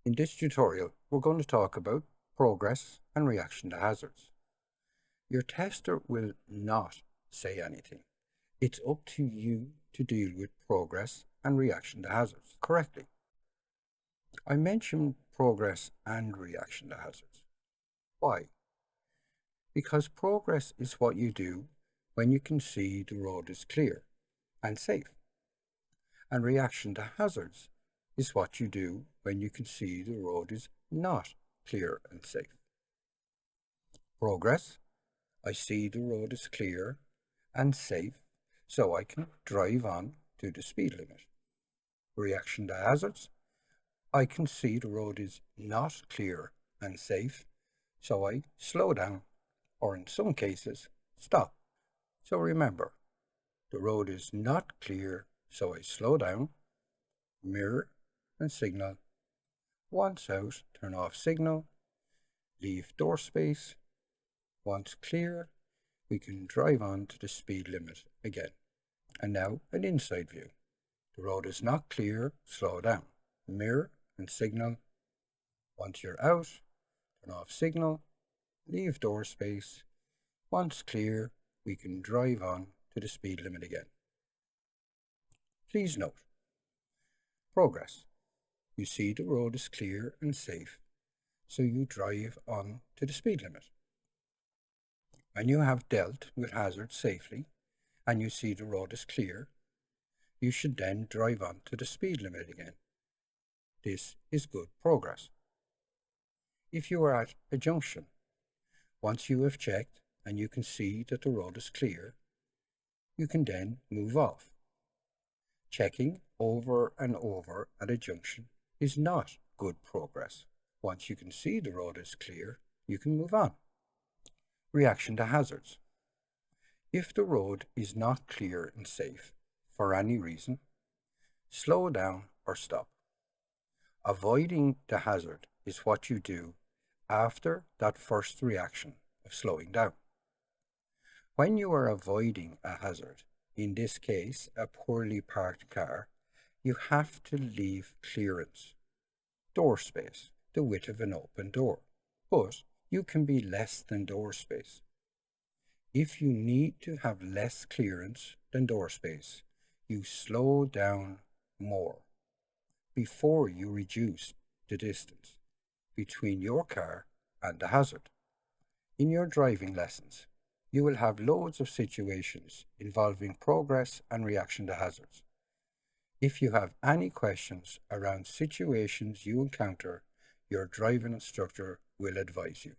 In this tutorial, we're going to talk about progress and reaction to hazards. Your tester will not say anything. It's up to you to deal with progress and reaction to hazards correctly. I mentioned progress and reaction to hazards. Why? Because progress is what you do when you can see the road is clear and safe. And reaction to hazards is what you do when you can see the road is not clear and safe. Progress: I see the road is clear and safe, so I can drive on to the speed limit. Reaction to hazards: I can see the road is not clear and safe, so I slow down, or in some cases, stop. So remember, the road is not clear, so I slow down, mirror and signal. Once out, turn off signal, leave door space. Once clear, we can drive on to the speed limit again. And now an inside view. The road is not clear, slow down, mirror and signal. Once you're out, turn off signal, leave door space. Once clear, we can drive on to the speed limit again. Please note, progress: you see the road is clear and safe, so you drive on to the speed limit. When you have dealt with hazards safely and you see the road is clear, you should then drive on to the speed limit again. This is good progress. If you are at a junction, once you have checked and you can see that the road is clear, you can then move off. Checking over and over at a junction is not good progress. Once you can see the road is clear, you can move on. Reaction to hazards: if the road is not clear and safe for any reason, slow down or stop. Avoiding the hazard is what you do after that first reaction of slowing down. When you are avoiding a hazard, in this case a poorly parked car, you have to leave clearance, door space, the width of an open door, but you can be less than door space. If you need to have less clearance than door space, you slow down more before you reduce the distance between your car and the hazard. In your driving lessons, you will have loads of situations involving progress and reaction to hazards. If you have any questions around situations you encounter, your driving instructor will advise you.